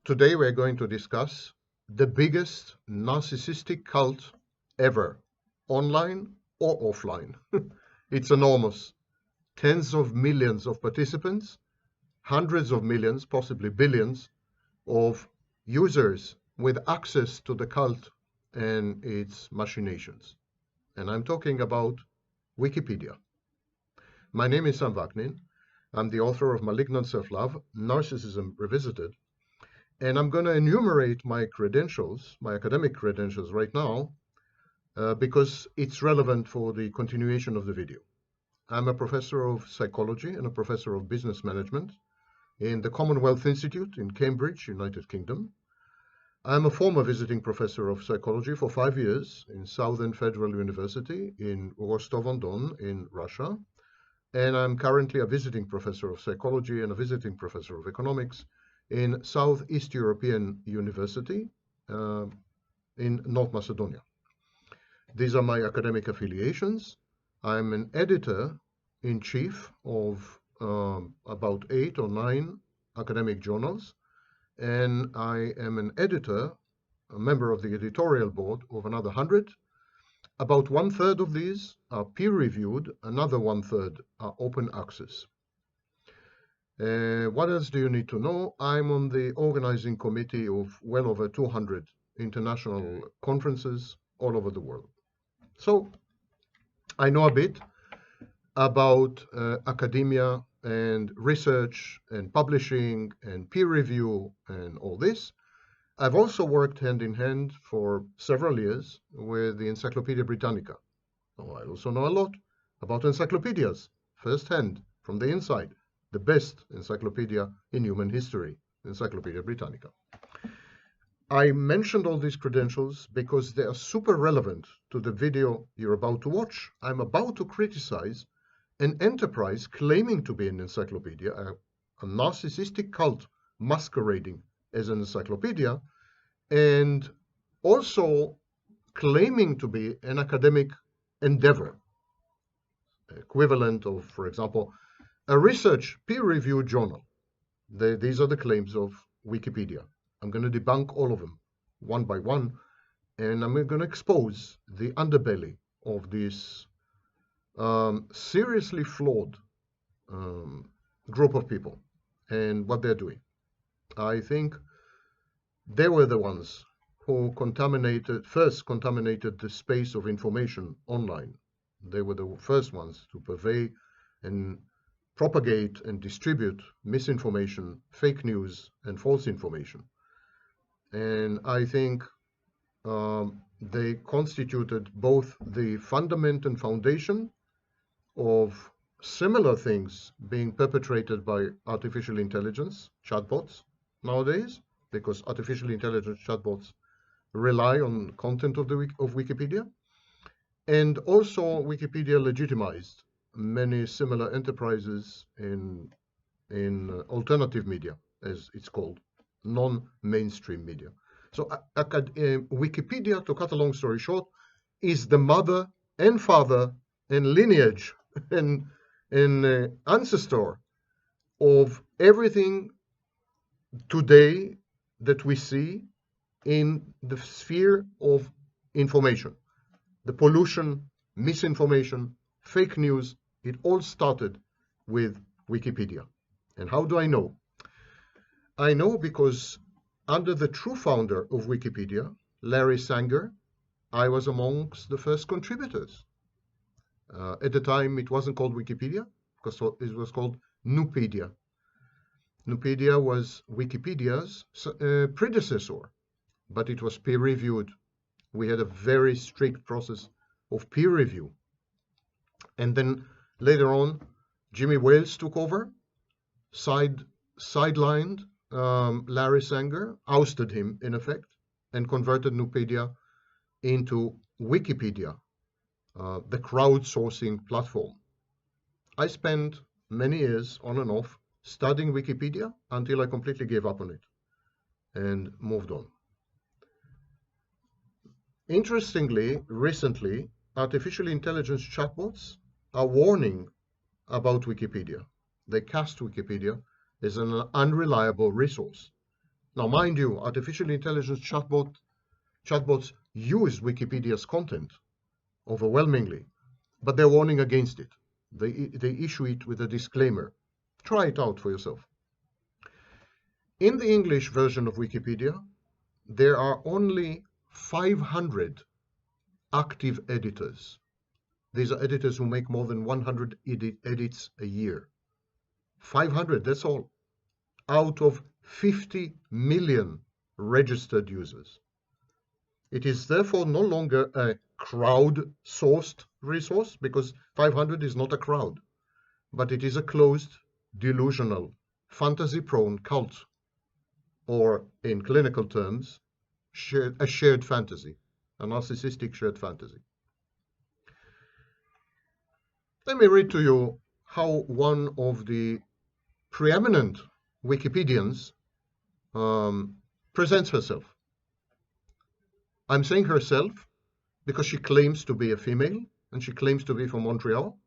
Today we're going to discuss the biggest narcissistic cult ever, online or offline. It's enormous. Tens of millions of participants, hundreds of millions, possibly billions, of users with access to the cult and its machinations. And I'm talking about Wikipedia. My name is Sam Vaknin. I'm the author of Malignant Self-Love, Narcissism Revisited. And I'm going to enumerate my credentials, my academic credentials right now, because it's relevant for the continuation of the video. I'm a professor of psychology and a professor of business management in the Commonwealth Institute in Cambridge, United Kingdom. I'm a former visiting professor of psychology for 5 years in Southern Federal University in Rostov-on-Don in Russia. And I'm currently a visiting professor of psychology and a visiting professor of economics in Southeast European University in North Macedonia. These are my academic affiliations. I'm an editor-in-chief of about 8 or 9 academic journals, and I am an editor, a member of the editorial board of another 100. About 1/3 of these are peer-reviewed, another 1/3 are open access. What else do you need to know? I'm on the organizing committee of well over 200 international conferences all over the world. So I know a bit about academia and research and publishing and peer review and all this. I've also worked hand in hand for several years with the Encyclopedia Britannica. So I also know a lot about encyclopedias firsthand from the inside. The best encyclopedia in human history, Encyclopedia Britannica. I mentioned all these credentials because they are super relevant to the video you're about to watch. I'm about to criticize an enterprise claiming to be an encyclopedia, a narcissistic cult masquerading as an encyclopedia, and also claiming to be an academic endeavor, equivalent of, for example, a research peer-reviewed journal. These are the claims of Wikipedia. I'm going to debunk all of them one by one, and I'm going to expose the underbelly of this seriously flawed group of people and what they're doing. I think they were the ones who first contaminated the space of information online. They were the first ones to purvey and propagate and distribute misinformation, fake news, and false information. And I think they constituted both the fundament and foundation of similar things being perpetrated by artificial intelligence chatbots nowadays, because artificial intelligence chatbots rely on content of Wikipedia. And also Wikipedia legitimized many similar enterprises in alternative media, as it's called, non-mainstream media. So Wikipedia, to cut a long story short, is the mother and father and lineage and ancestor of everything today that we see in the sphere of information. The pollution, misinformation, fake news, it all started with Wikipedia. And how do I know? I know because under the true founder of Wikipedia, Larry Sanger, I was amongst the first contributors. At the time, it wasn't called Wikipedia, because it was called Nupedia. Nupedia was Wikipedia's predecessor, but it was peer-reviewed. We had a very strict process of peer review. And then later on, Jimmy Wales took over, sidelined Larry Sanger, ousted him in effect, and converted Nupedia into Wikipedia, the crowdsourcing platform. I spent many years on and off studying Wikipedia until I completely gave up on it and moved on. Interestingly, recently, artificial intelligence chatbots are warning about Wikipedia. They cast Wikipedia as an unreliable resource. Now, mind you, artificial intelligence chatbots use Wikipedia's content overwhelmingly, but they're warning against it. They issue it with a disclaimer. Try it out for yourself. In the English version of Wikipedia, there are only 500 active editors. These are editors who make more than 100 edits a year. 500, that's all, out of 50 million registered users. It is therefore no longer a crowd-sourced resource, because 500 is not a crowd, but it is a closed, delusional, fantasy-prone cult, or in clinical terms, a shared fantasy, a narcissistic shared fantasy. Let me read to you how one of the preeminent Wikipedians presents herself. I'm saying herself because she claims to be a female and she claims to be from Montreal.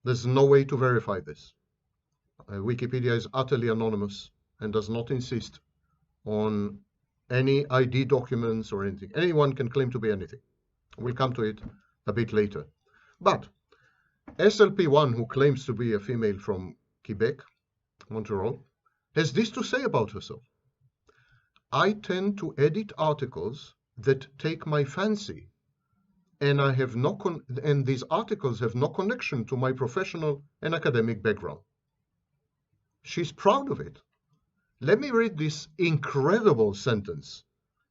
There's no way to verify this. Wikipedia is utterly anonymous and does not insist on any ID documents or anything. Anyone can claim to be anything. We'll come to it a bit later. But SLP1, who claims to be a female from Quebec, Montreal, has this to say about herself. I tend to edit articles that take my fancy, and and these articles have no connection to my professional and academic background. She's proud of it. Let me read this incredible sentence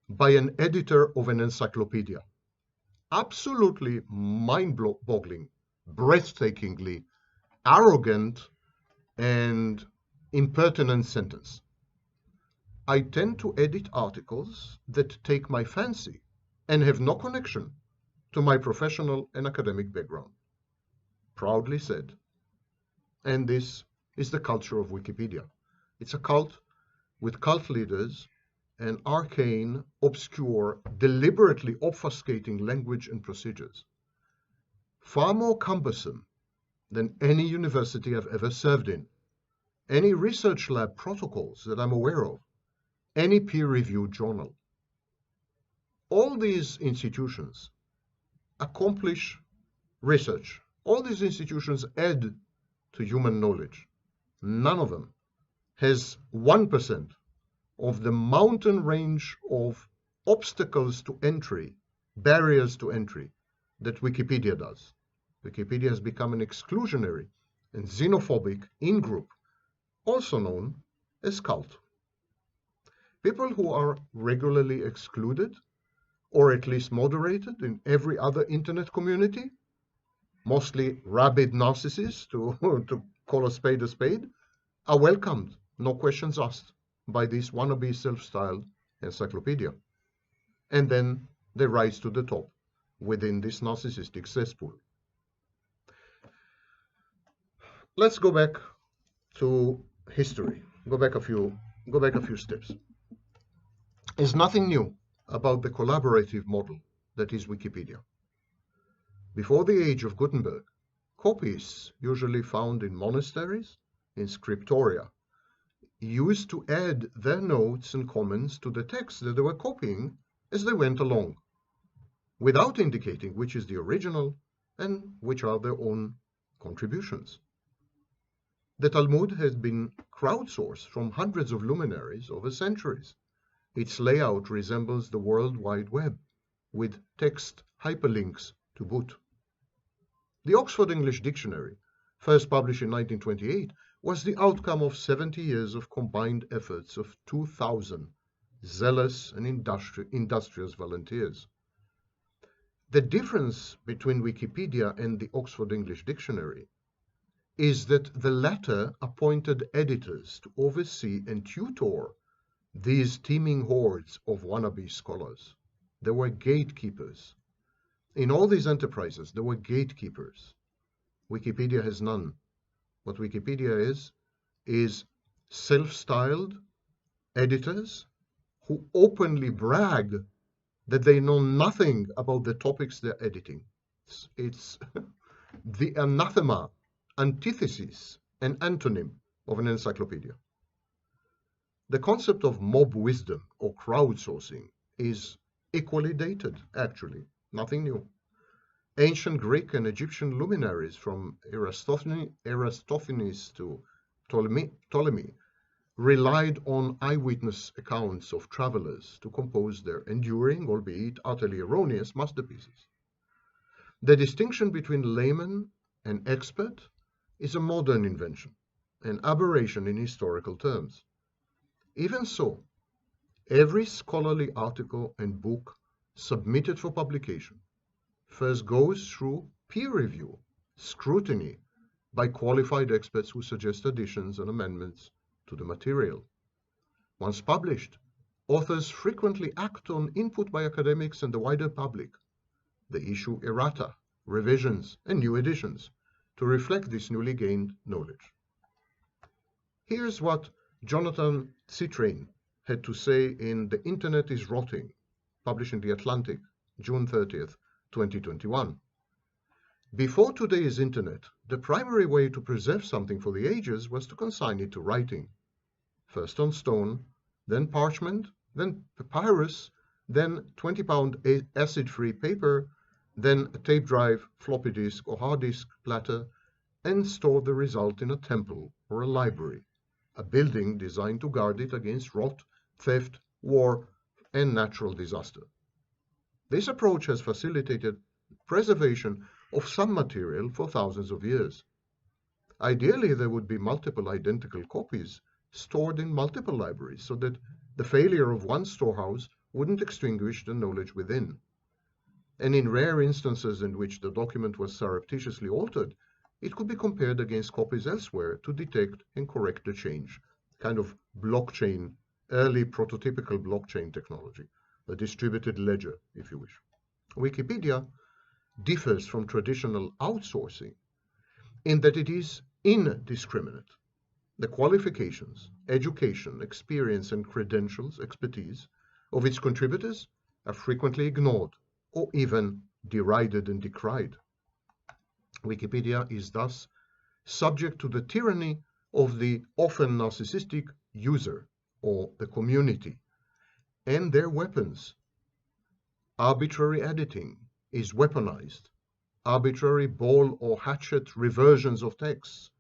by an editor of an encyclopedia. Absolutely mind-boggling, breathtakingly arrogant and impertinent sentence. I tend to edit articles that take my fancy and have no connection to my professional and academic background. Proudly said. And this is the culture of Wikipedia. It's a cult with cult leaders and arcane, obscure, deliberately obfuscating language and procedures. Far more cumbersome than any university I've ever served in, any research lab protocols that I'm aware of, any peer-reviewed journal. All these institutions accomplish research. All these institutions add to human knowledge. None of them has 1% of the mountain range of obstacles to entry, barriers to entry, that Wikipedia does. Wikipedia has become an exclusionary and xenophobic in-group, also known as cult. People who are regularly excluded, or at least moderated in every other internet community, mostly rabid narcissists, to call a spade, are welcomed, no questions asked, by this wannabe self-styled encyclopedia. And then they rise to the top within this narcissistic cesspool. Let's go back to history. Go back a few steps. There's nothing new about the collaborative model that is Wikipedia. Before the age of Gutenberg, copyists, usually found in monasteries, in scriptoria, used to add their notes and comments to the text that they were copying as they went along, without indicating which is the original and which are their own contributions. The Talmud has been crowdsourced from hundreds of luminaries over centuries. Its layout resembles the World Wide Web, with text hyperlinks to boot. The Oxford English Dictionary, first published in 1928, was the outcome of 70 years of combined efforts of 2,000 zealous and industrious volunteers. The difference between Wikipedia and the Oxford English Dictionary is that the latter appointed editors to oversee and tutor these teeming hordes of wannabe scholars. They were gatekeepers. In all these enterprises, there were gatekeepers. Wikipedia has none. What Wikipedia is self-styled editors who openly brag that they know nothing about the topics they're editing. It's the anathema, antithesis, and antonym of an encyclopedia. The concept of mob wisdom or crowdsourcing is equally dated, actually, nothing new. Ancient Greek and Egyptian luminaries from Eratosthenes to Ptolemy relied on eyewitness accounts of travelers to compose their enduring, albeit utterly erroneous, masterpieces. The distinction between layman and expert is a modern invention, an aberration in historical terms. Even so, every scholarly article and book submitted for publication first goes through peer review, scrutiny by qualified experts who suggest additions and amendments to the material. Once published, authors frequently act on input by academics and the wider public. They issue errata, revisions, and new editions to reflect this newly gained knowledge. Here's what Jonathan Citrain had to say in The Internet is Rotting, published in The Atlantic, June 30th, 2021. Before today's Internet, the primary way to preserve something for the ages was to consign it to writing. First on stone, then parchment, then papyrus, then 20-pound acid-free paper, then a tape drive, floppy disk, or hard disk platter, and store the result in a temple or a library, a building designed to guard it against rot, theft, war, and natural disaster. This approach has facilitated preservation of some material for thousands of years. Ideally, there would be multiple identical copies stored in multiple libraries so that the failure of one storehouse wouldn't extinguish the knowledge within. And in rare instances in which the document was surreptitiously altered, it could be compared against copies elsewhere to detect and correct the change, kind of blockchain, early prototypical blockchain technology, a distributed ledger, if you wish. Wikipedia differs from traditional outsourcing in that it is indiscriminate. The qualifications, education, experience, and credentials, expertise of its contributors are frequently ignored or even derided and decried. Wikipedia is thus subject to the tyranny of the often narcissistic user or the community and their weapons. Arbitrary editing is weaponized. Arbitrary ball or hatchet reversions of texts,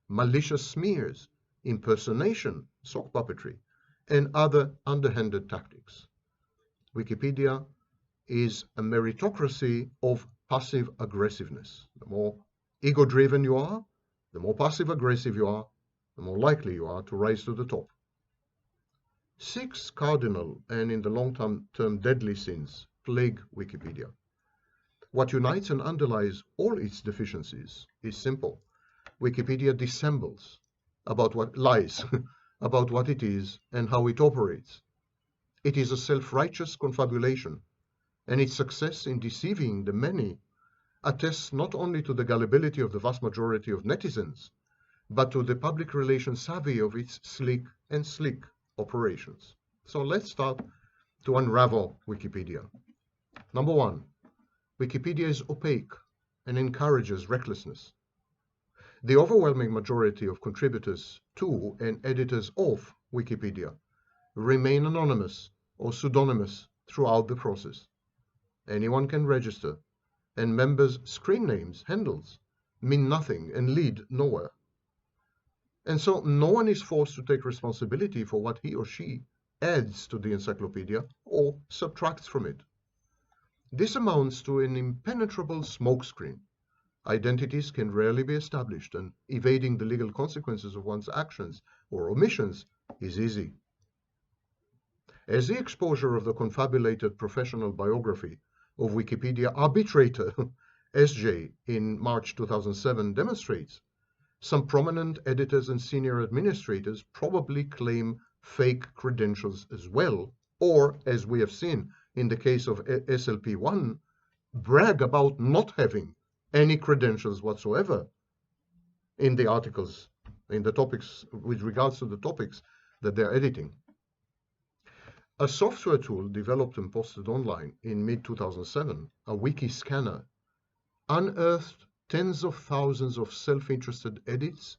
malicious smears, impersonation, sock puppetry, and other underhanded tactics. Wikipedia is a meritocracy of passive aggressiveness. The more ego-driven you are, the more passive-aggressive you are, the more likely you are to rise to the top. 6 cardinal and in the long-term deadly sins plague Wikipedia. What unites and underlies all its deficiencies is simple. Wikipedia dissembles about what lies about what it is and how it operates. It is a self-righteous confabulation, and its success in deceiving the many attests not only to the gullibility of the vast majority of netizens, but to the public relations savvy of its slick operations. So let's start to unravel Wikipedia. Number 1, Wikipedia is opaque and encourages recklessness. The overwhelming majority of contributors to and editors of Wikipedia remain anonymous or pseudonymous throughout the process. Anyone can register, and members' screen names, handles, mean nothing and lead nowhere. And so no one is forced to take responsibility for what he or she adds to the encyclopedia or subtracts from it. This amounts to an impenetrable smokescreen. Identities can rarely be established, and evading the legal consequences of one's actions or omissions is easy. As the exposure of the confabulated professional biography of Wikipedia arbitrator SJ in March 2007 demonstrates, some prominent editors and senior administrators probably claim fake credentials as well, or, as we have seen in the case of SLP1, brag about not having any credentials whatsoever in the articles, in the topics, with regards to the topics that they're editing. A software tool developed and posted online in mid-2007, a wiki scanner, unearthed tens of thousands of self-interested edits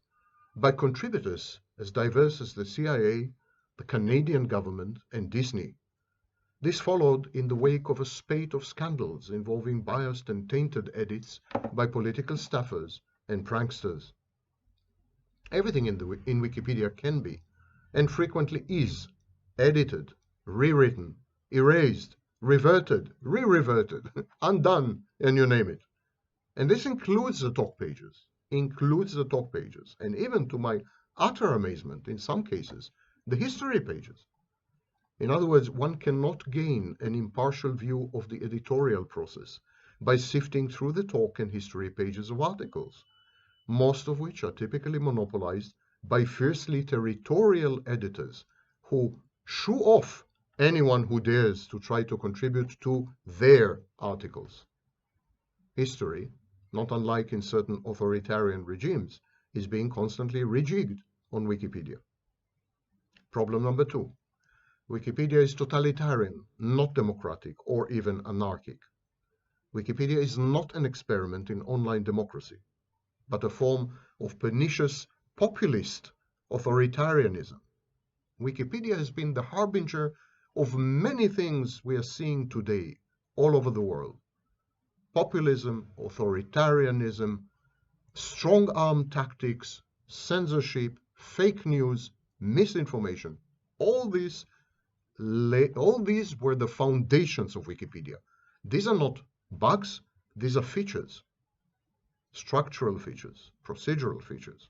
by contributors as diverse as the CIA, the Canadian government, and Disney. This followed in the wake of a spate of scandals involving biased and tainted edits by political staffers and pranksters. Everything in Wikipedia can be, and frequently is, edited, rewritten, erased, reverted, re-reverted, undone, and you name it. And this includes the talk pages, and even to my utter amazement, in some cases, the history pages. In other words, one cannot gain an impartial view of the editorial process by sifting through the talk and history pages of articles, most of which are typically monopolized by fiercely territorial editors who shoo off anyone who dares to try to contribute to their articles. History, not unlike in certain authoritarian regimes, is being constantly rejigged on Wikipedia. Problem number 2. Wikipedia is totalitarian, not democratic, or even anarchic. Wikipedia is not an experiment in online democracy, but a form of pernicious populist authoritarianism. Wikipedia has been the harbinger of many things we are seeing today all over the world. Populism, authoritarianism, strong-arm tactics, censorship, fake news, misinformation. All these were the foundations of Wikipedia. These are not bugs, these are features, structural features, procedural features.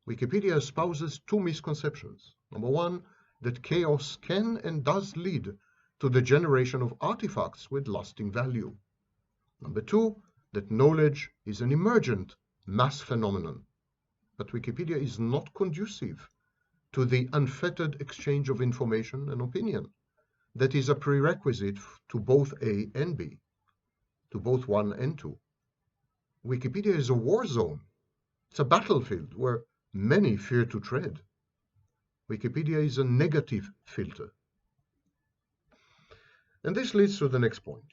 Wikipedia espouses two misconceptions. Number one, that chaos can and does lead to the generation of artifacts with lasting value. Number two, that knowledge is an emergent mass phenomenon. But Wikipedia is not conducive to the unfettered exchange of information and opinion that is a prerequisite to both A and B, to both 1 and 2. Wikipedia is a war zone. It's a battlefield where many fear to tread. Wikipedia is a negative filter. And this leads to the next point.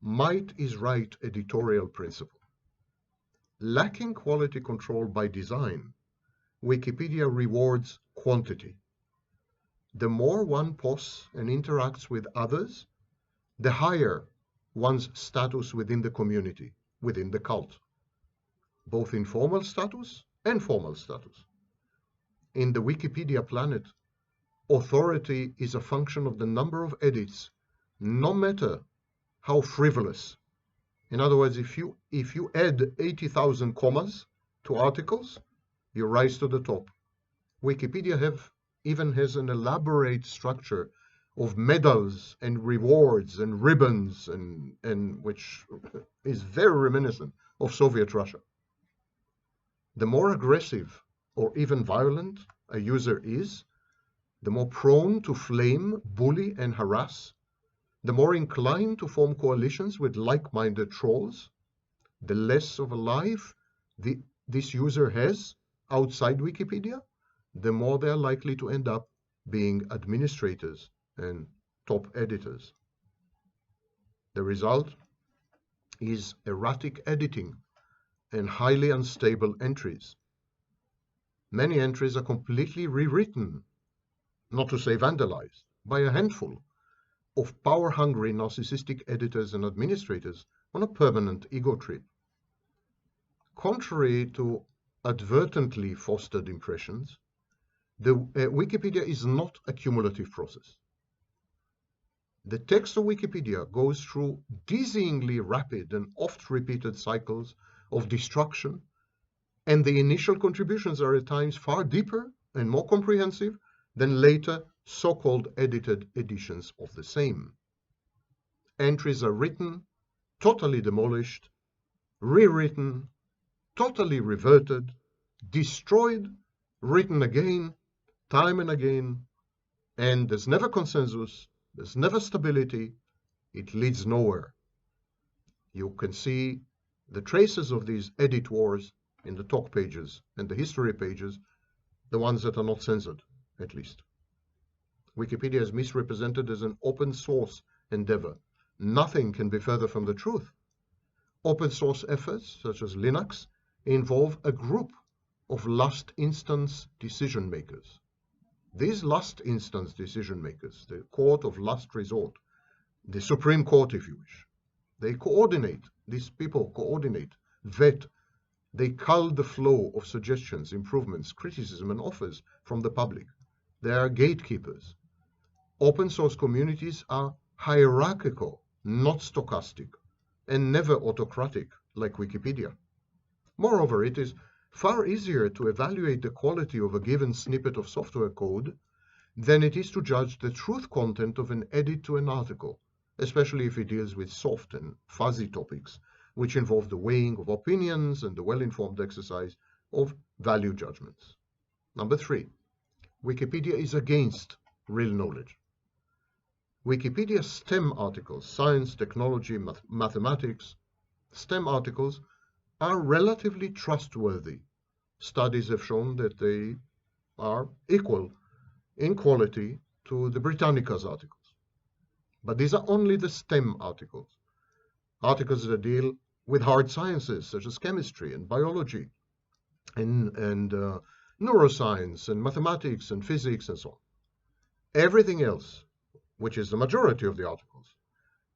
Might is right editorial principle. Lacking quality control by design, Wikipedia rewards quantity. The more one posts and interacts with others, the higher one's status within the community, within the cult, both informal status and formal status. In the Wikipedia planet, authority is a function of the number of edits, no matter how frivolous. In other words, if you add 80,000 commas to articles, you rise to the top. Wikipedia even has an elaborate structure of medals and rewards and ribbons, and which is very reminiscent of Soviet Russia. The more aggressive or even violent a user is, the more prone to flame, bully, and harass, the more inclined to form coalitions with like-minded trolls, the less of a life this user has outside Wikipedia, the more they are likely to end up being administrators and top editors. The result is erratic editing and highly unstable entries. Many entries are completely rewritten, not to say vandalized, by a handful of power-hungry narcissistic editors and administrators on a permanent ego trip. Contrary to advertently fostered impressions, the Wikipedia is not a cumulative process. The text of Wikipedia goes through dizzyingly rapid and oft-repeated cycles of destruction, and the initial contributions are at times far deeper and more comprehensive than later so-called edited editions of the same. Entries are written, totally demolished, rewritten, totally reverted, destroyed, written again, time and again, and there's never consensus, there's never stability, it leads nowhere. You can see the traces of these edit wars in the talk pages and the history pages, the ones that are not censored, at least. Wikipedia is misrepresented as an open source endeavor. Nothing can be further from the truth. Open source efforts, such as Linux, involve a group of last instance decision makers. These last instance decision makers, the court of last resort, the Supreme Court, if you wish, they coordinate, these people coordinate, vet, they cull the flow of suggestions, improvements, criticism, and offers from the public. They are gatekeepers. Open source communities are hierarchical, not stochastic, and never autocratic like Wikipedia. Moreover, it is far easier to evaluate the quality of a given snippet of software code than it is to judge the truth content of an edit to an article, especially if it deals with soft and fuzzy topics, which involve the weighing of opinions and the well-informed exercise of value judgments. Number 3, Wikipedia is against real knowledge. Wikipedia STEM articles, science, technology, mathematics, STEM articles are relatively trustworthy. Studies have shown that they are equal in quality to the Britannica's articles. But these are only the STEM articles, articles that deal with hard sciences such as chemistry and biology and neuroscience and mathematics and physics and so on. Everything else, which is the majority of the articles,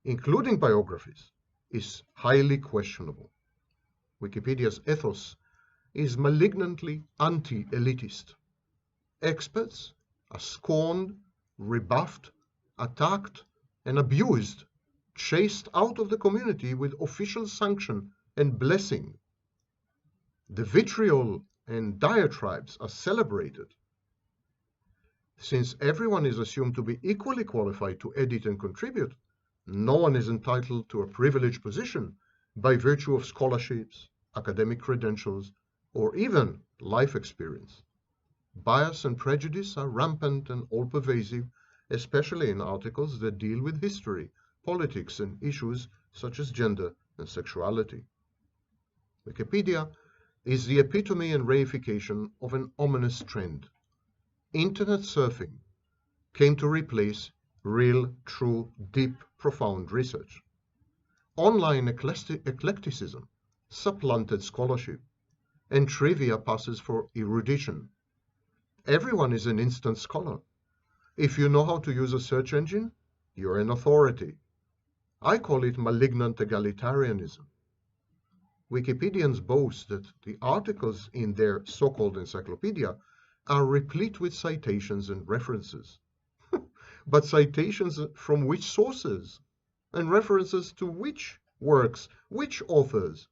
including biographies, is highly questionable. Wikipedia's ethos is malignantly anti-elitist. Experts are scorned, rebuffed, attacked, and abused, chased out of the community with official sanction and blessing. The vitriol and diatribes are celebrated. Since everyone is assumed to be equally qualified to edit and contribute, no one is entitled to a privileged position by virtue of scholarships, academic credentials, or even life experience. Bias and prejudice are rampant and all-pervasive, especially in articles that deal with history, politics, and issues such as gender and sexuality. Wikipedia is the epitome and reification of an ominous trend. Internet surfing came to replace real, true, deep, profound research. Online eclecticism supplanted scholarship, and trivia passes for erudition. Everyone is an instant scholar. If you know how to use a search engine, you're an authority. I call it malignant egalitarianism. Wikipedians boast that the articles in their so-called encyclopedia are replete with citations and references. But citations from which sources? And references to which works, which authors?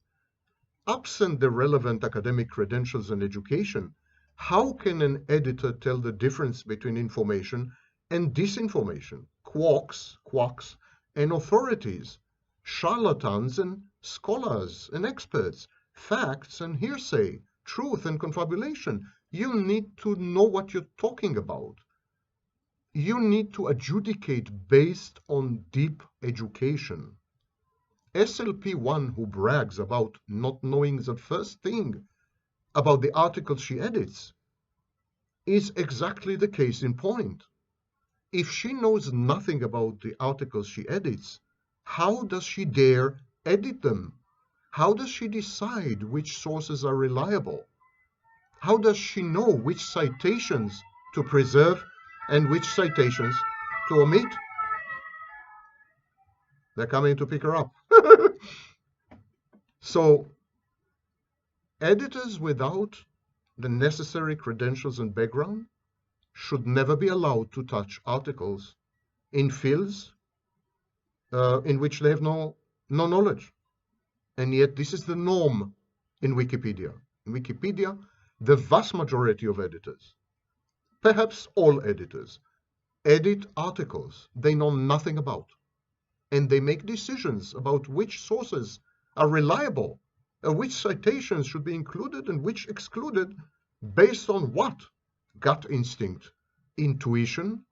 Absent the relevant academic credentials and education, how can an editor tell the difference between information and disinformation, quacks, and authorities, charlatans and scholars and experts, facts and hearsay, truth and confabulation? You need to know what you're talking about. You need to adjudicate based on deep education. SLP1, who brags about not knowing the first thing about the articles she edits, is exactly the case in point. If she knows nothing about the articles she edits, how does she dare edit them? How does she decide which sources are reliable? How does she know which citations to preserve and which citations to omit? They're coming to pick her up. So, editors without the necessary credentials and background should never be allowed to touch articles in fields in which they have no knowledge. And yet this is the norm in Wikipedia. In Wikipedia, the vast majority of editors, perhaps all editors, edit articles they know nothing about. And they make decisions about which sources are reliable, which citations should be included and which excluded, based on what? Gut instinct, intuition,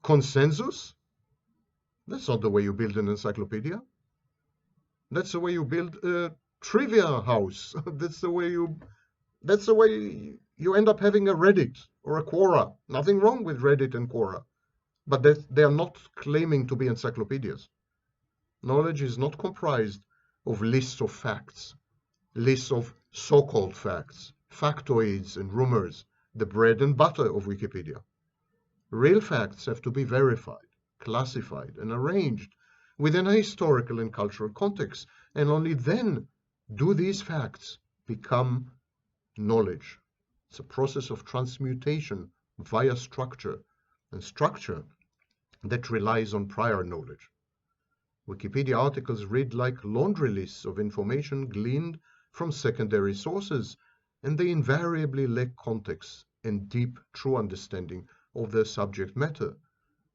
consensus? That's not the way you build an encyclopedia. That's the way you build a trivia house. That's the way you end up having a Reddit or a Quora. Nothing wrong with Reddit and Quora, but they are not claiming to be encyclopedias. Knowledge is not comprised of lists of facts, lists of so-called facts, factoids and rumors, the bread and butter of Wikipedia. Real facts have to be verified, classified, and arranged within a historical and cultural context, and only then do these facts become knowledge. It's a process of transmutation via structure, and structure that relies on prior knowledge. Wikipedia articles read like laundry lists of information gleaned from secondary sources, and they invariably lack context and deep, true understanding of their subject matter.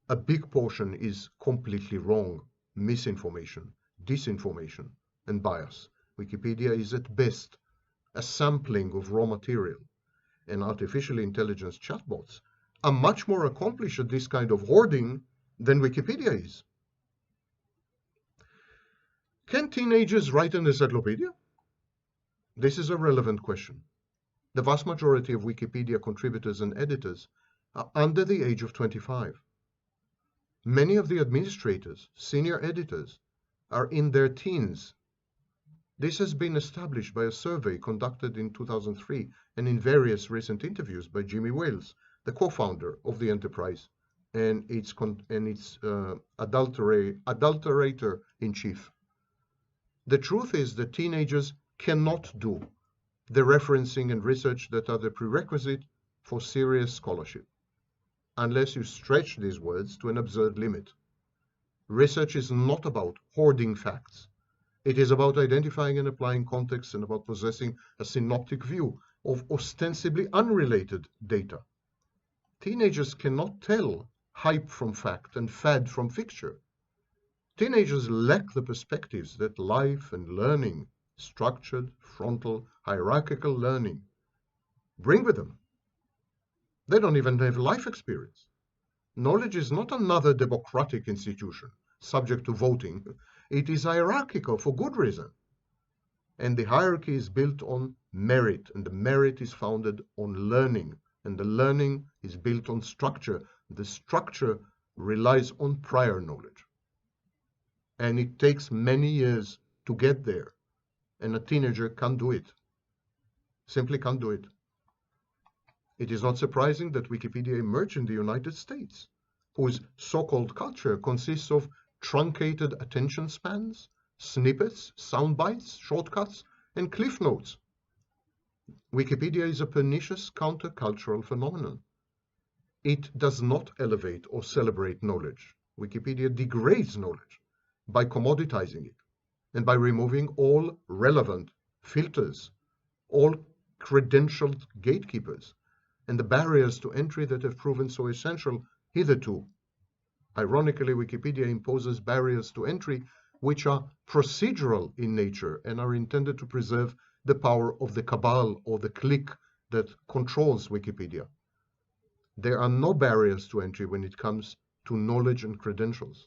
A big portion is completely wrong, misinformation, disinformation, and bias. Wikipedia is at best a sampling of raw material, and artificial intelligence chatbots are much more accomplished at this kind of hoarding than Wikipedia is. Can teenagers write an encyclopedia? This is a relevant question. The vast majority of Wikipedia contributors and editors are under the age of 25. Many of the administrators, senior editors, are in their teens. This has been established by a survey conducted in 2003 and in various recent interviews by Jimmy Wales, the co-founder of the enterprise and its adulterator-in-chief. The truth is that teenagers cannot do the referencing and research that are the prerequisite for serious scholarship, unless you stretch these words to an absurd limit. Research is not about hoarding facts. It is about identifying and applying context and about possessing a synoptic view of ostensibly unrelated data. Teenagers cannot tell hype from fact and fad from fixture. Teenagers lack the perspectives that life and learning, structured, frontal, hierarchical learning, bring with them. They don't even have life experience. Knowledge is not another democratic institution subject to voting. It is hierarchical for good reason. And the hierarchy is built on merit, and the merit is founded on learning, and the learning is built on structure. The structure relies on prior knowledge. And it takes many years to get there. And a teenager can't do it. Simply can't do it. It is not surprising that Wikipedia emerged in the United States, whose so-called culture consists of truncated attention spans, snippets, sound bites, shortcuts, and cliff notes. Wikipedia is a pernicious countercultural phenomenon. It does not elevate or celebrate knowledge. Wikipedia degrades knowledge by commoditizing it and by removing all relevant filters, all credentialed gatekeepers, and the barriers to entry that have proven so essential hitherto. Ironically, Wikipedia imposes barriers to entry which are procedural in nature and are intended to preserve the power of the cabal or the clique that controls Wikipedia. There are no barriers to entry when it comes to knowledge and credentials.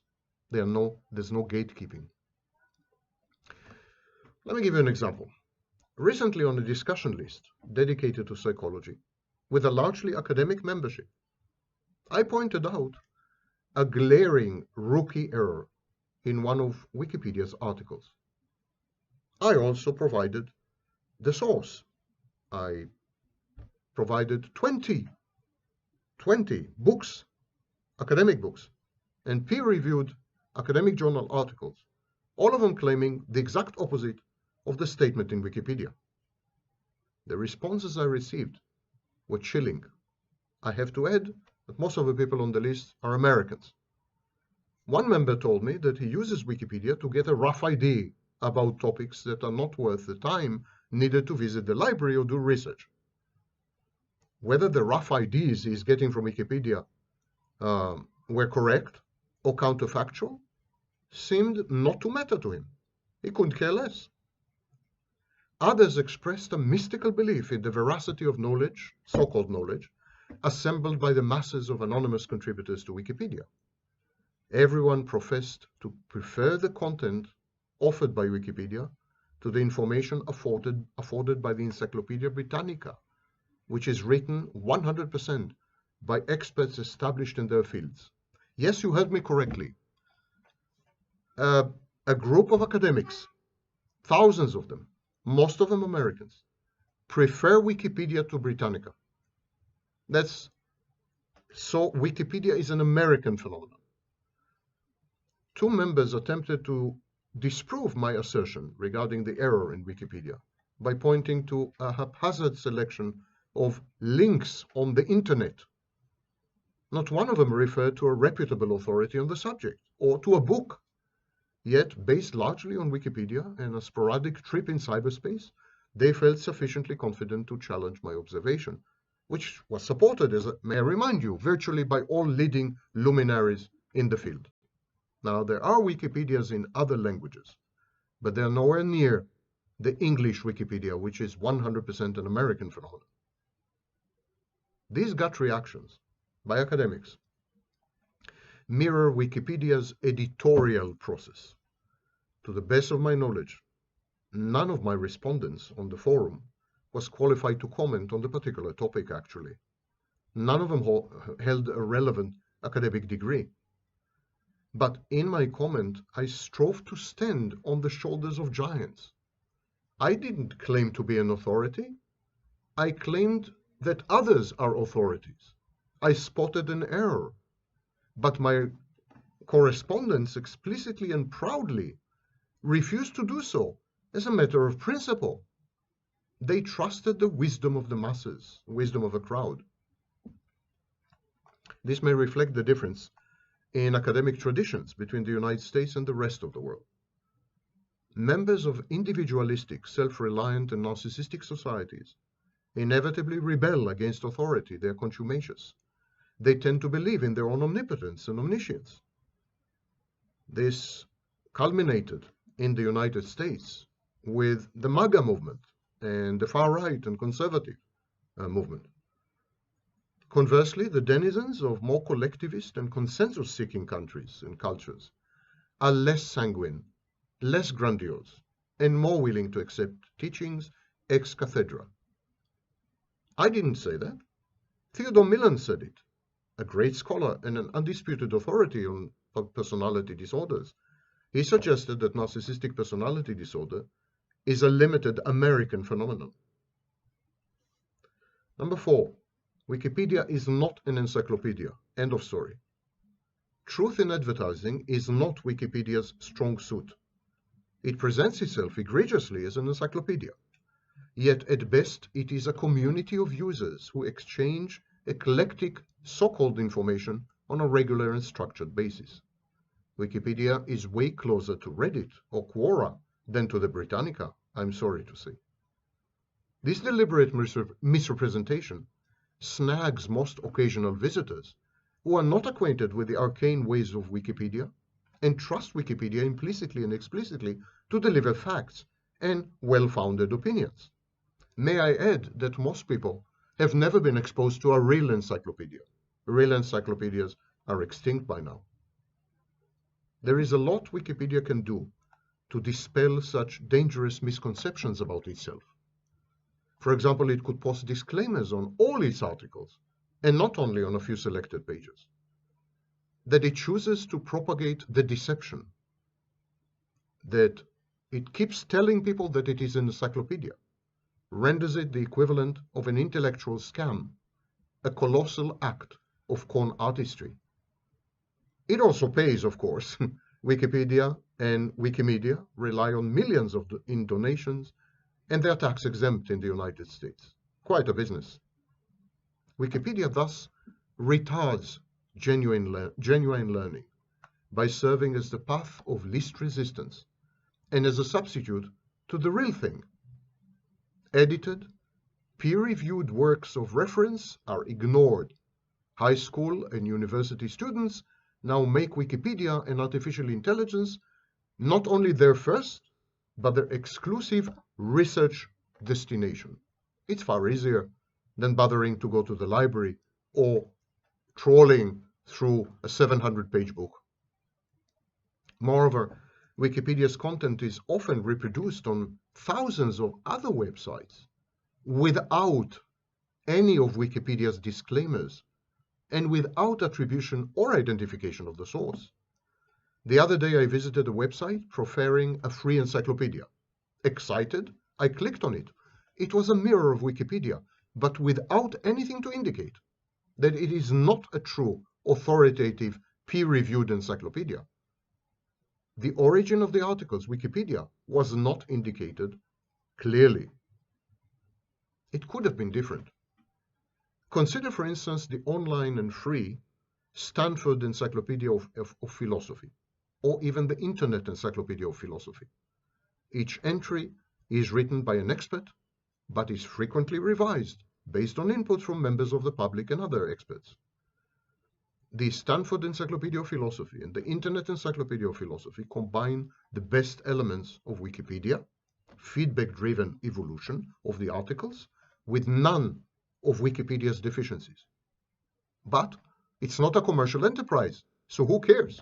There's no gatekeeping. Let me give you an example. Recently, on a discussion list dedicated to psychology, with a largely academic membership, I pointed out a glaring rookie error in one of Wikipedia's articles. I also provided the source. I provided 20 books, academic books, and peer-reviewed academic journal articles, all of them claiming the exact opposite of the statement in Wikipedia. The responses I received were chilling. I have to add that most of the people on the list are Americans. One member told me that he uses Wikipedia to get a rough idea about topics that are not worth the time needed to visit the library or do research. Whether the rough ideas he's getting from Wikipedia were correct or counterfactual seemed not to matter to him. He couldn't care less. Others expressed a mystical belief in the veracity of knowledge, so-called knowledge, assembled by the masses of anonymous contributors to Wikipedia. Everyone professed to prefer the content offered by Wikipedia to the information afforded by the Encyclopedia Britannica, which is written 100% by experts established in their fields. Yes, you heard me correctly. A group of academics, thousands of them, most of them Americans, prefer Wikipedia to Britannica. That's So Wikipedia is an American phenomenon. Two members attempted to disprove my assertion regarding the error in Wikipedia by pointing to a haphazard selection of links on the internet. Not one of them referred to a reputable authority on the subject or to a book. Yet, based largely on Wikipedia and a sporadic trip in cyberspace, they felt sufficiently confident to challenge my observation, which was supported, as may I remind you, virtually by all leading luminaries in the field. Now, there are Wikipedias in other languages, but they are nowhere near the English Wikipedia, which is 100% an American phenomenon. These gut reactions by academics mirror Wikipedia's editorial process. To the best of my knowledge, none of my respondents on the forum was qualified to comment on the particular topic, actually. None of them held a relevant academic degree. But in my comment, I strove to stand on the shoulders of giants. I didn't claim to be an authority. I claimed that others are authorities. I spotted an error. But my correspondents explicitly and proudly refused to do so as a matter of principle. They trusted the wisdom of the masses, wisdom of a crowd. This may reflect the difference in academic traditions between the United States and the rest of the world. Members of individualistic, self-reliant, and narcissistic societies inevitably rebel against authority. They are contumacious. They tend to believe in their own omnipotence and omniscience. This culminated in the United States with the MAGA movement and the far-right and conservative movement. Conversely, the denizens of more collectivist and consensus-seeking countries and cultures are less sanguine, less grandiose, and more willing to accept teachings ex cathedra. I didn't say that. Theodore Millen said it, a great scholar and an undisputed authority on personality disorders. He suggested that narcissistic personality disorder is a limited American phenomenon. Number 4, Wikipedia is not an encyclopedia. End of story. Truth in advertising is not Wikipedia's strong suit. It presents itself egregiously as an encyclopedia. Yet at best, it is a community of users who exchange eclectic so-called information on a regular and structured basis. Wikipedia is way closer to Reddit or Quora than to the Britannica, I'm sorry to say. This deliberate misrepresentation snags most occasional visitors who are not acquainted with the arcane ways of Wikipedia and trust Wikipedia implicitly and explicitly to deliver facts and well-founded opinions. May I add that most people have never been exposed to a real encyclopedia. Real encyclopedias are extinct by now. There is a lot Wikipedia can do to dispel such dangerous misconceptions about itself. For example, it could post disclaimers on all its articles, and not only on a few selected pages. That it chooses to propagate the deception, that it keeps telling people that it is an encyclopedia, renders it the equivalent of an intellectual scam, a colossal act of con artistry. It also pays, of course. Wikipedia and Wikimedia rely on millions in donations, and they are tax exempt in the United States. Quite a business. Wikipedia thus retards genuine learning by serving as the path of least resistance and as a substitute to the real thing. Edited, peer-reviewed works of reference are ignored. High school and university students now make Wikipedia and artificial intelligence not only their first, but their exclusive research destination. It's far easier than bothering to go to the library or trawling through a 700-page book. Moreover, Wikipedia's content is often reproduced on thousands of other websites without any of Wikipedia's disclaimers and without attribution or identification of the source. The other day I visited a website proffering a free encyclopedia. Excited, I clicked on it. It was a mirror of Wikipedia, but without anything to indicate. that it is not a true, authoritative, peer-reviewed encyclopedia. The origin of the articles, Wikipedia, was not indicated clearly. It could have been different. Consider, for instance, the online and free Stanford Encyclopedia of Philosophy, or even the Internet Encyclopedia of Philosophy. Each entry is written by an expert, but is frequently revised based on input from members of the public and other experts. The Stanford Encyclopedia of Philosophy and the Internet Encyclopedia of Philosophy combine the best elements of Wikipedia, feedback-driven evolution of the articles, with none of Wikipedia's deficiencies. But it's not a commercial enterprise, so who cares?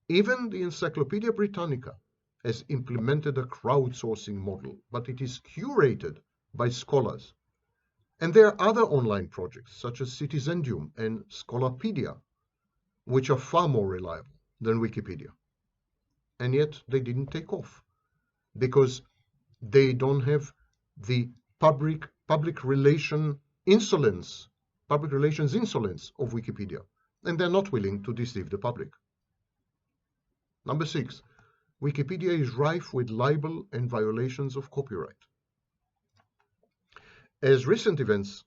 Even the Encyclopedia Britannica has implemented a crowdsourcing model, but it is curated by scholars. And there are other online projects, such as Citizendium and Scholarpedia, which are far more reliable than Wikipedia. And yet they didn't take off, because they don't have the public relations insolence of Wikipedia, and they're not willing to deceive the public. Number 6, Wikipedia is rife with libel and violations of copyright. As recent events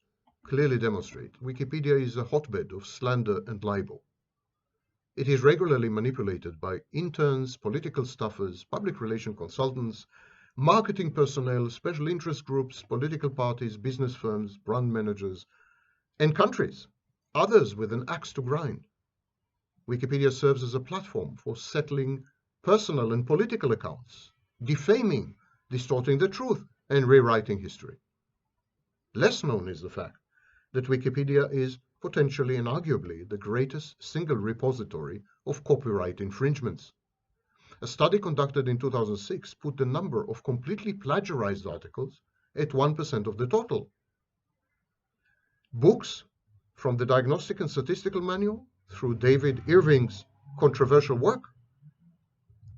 clearly demonstrate, Wikipedia is a hotbed of slander and libel. It is regularly manipulated by interns, political staffers, public relation consultants, marketing personnel, special interest groups, political parties, business firms, brand managers, and countries, others with an axe to grind. Wikipedia serves as a platform for settling personal and political accounts, defaming, distorting the truth, and rewriting history. Less known is the fact that Wikipedia is potentially and arguably the greatest single repository of copyright infringements. A study conducted in 2006 put the number of completely plagiarized articles at 1% of the total. Books, from the Diagnostic and Statistical Manual through David Irving's controversial work,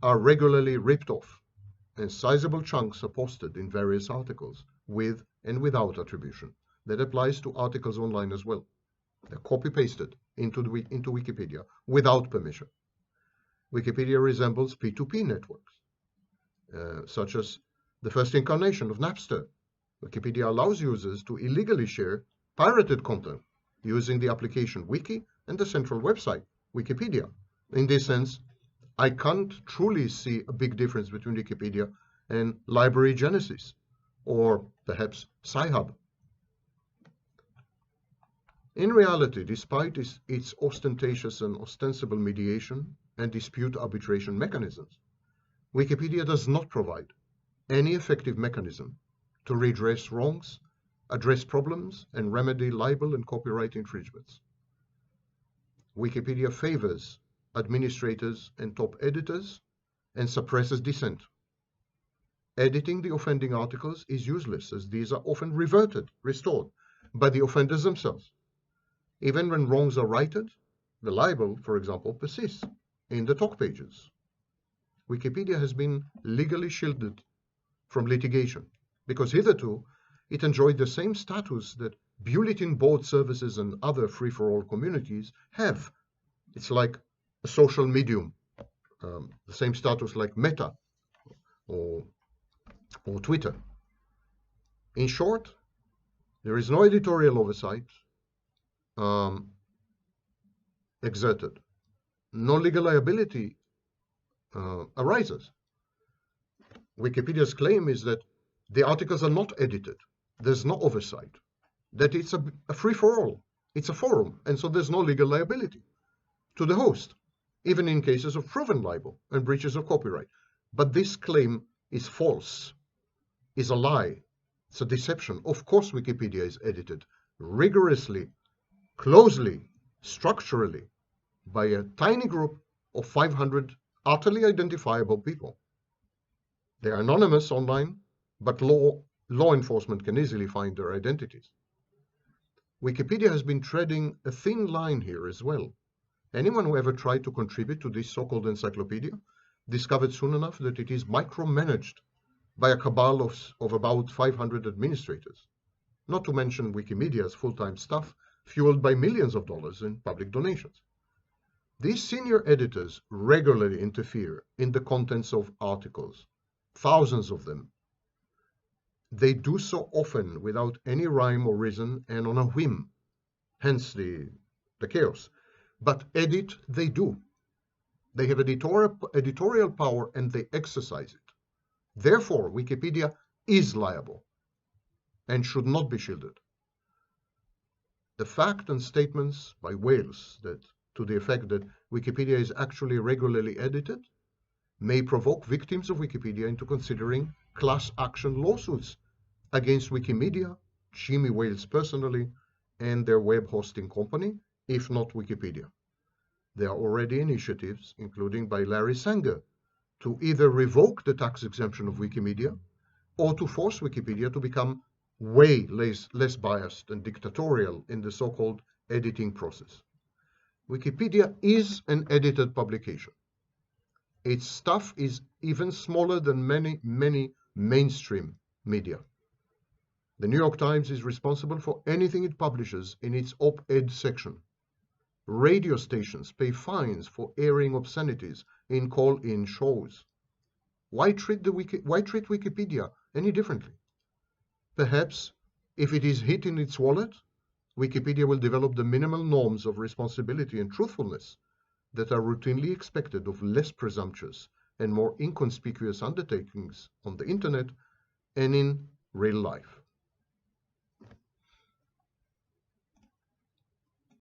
are regularly ripped off, and sizable chunks are posted in various articles with and without attribution. That applies to articles online as well. They're copy-pasted into Wikipedia without permission. Wikipedia resembles P2P networks, such as the first incarnation of Napster. Wikipedia allows users to illegally share pirated content using the application Wiki and the central website, Wikipedia. In this sense, I can't truly see a big difference between Wikipedia and Library Genesis, or perhaps Sci-Hub. In reality, despite its ostentatious and ostensible mediation and dispute arbitration mechanisms, Wikipedia does not provide any effective mechanism to redress wrongs, address problems, and remedy libel and copyright infringements. Wikipedia favors administrators and top editors and suppresses dissent. Editing the offending articles is useless, as these are often restored by the offenders themselves. Even when wrongs are righted, the libel, for example, persists in the talk pages. Wikipedia has been legally shielded from litigation because hitherto it enjoyed the same status that bulletin board services and other free-for-all communities have. It's like a social medium, the same status like Meta or Twitter. In short, there is no editorial oversight exerted. No legal liability arises. Wikipedia's claim is that the articles are not edited. There's no oversight. That it's a free-for-all. It's a forum, and so there's no legal liability to the host, even in cases of proven libel and breaches of copyright. But this claim is false, is a lie. It's a deception. Of course Wikipedia is edited rigorously, closely, structurally, by a tiny group of 500 utterly identifiable people. They are anonymous online, but law enforcement can easily find their identities. Wikipedia has been treading a thin line here as well. Anyone who ever tried to contribute to this so-called encyclopedia discovered soon enough that it is micromanaged by a cabal of about 500 administrators, not to mention Wikimedia's full-time staff, fueled by millions of dollars in public donations. These senior editors regularly interfere in the contents of articles, thousands of them. They do so often without any rhyme or reason and on a whim, hence the chaos. But edit they do. They have editorial power and they exercise it. Therefore, Wikipedia is liable and should not be shielded. The fact and statements by whales that to the effect that Wikipedia is actually regularly edited may provoke victims of Wikipedia into considering class action lawsuits against Wikimedia, Jimmy Wales personally, and their web hosting company, if not Wikipedia. There are already initiatives, including by Larry Sanger, to either revoke the tax exemption of Wikimedia or to force Wikipedia to become way less biased and dictatorial in the so-called editing process. Wikipedia is an edited publication. Its staff is even smaller than many mainstream media. The New York Times is responsible for anything it publishes in its op-ed section. Radio stations pay fines for airing obscenities in call-in shows. Why treat Wikipedia any differently? Perhaps if it is hit in its wallet, Wikipedia will develop the minimal norms of responsibility and truthfulness that are routinely expected of less presumptuous and more inconspicuous undertakings on the internet and in real life.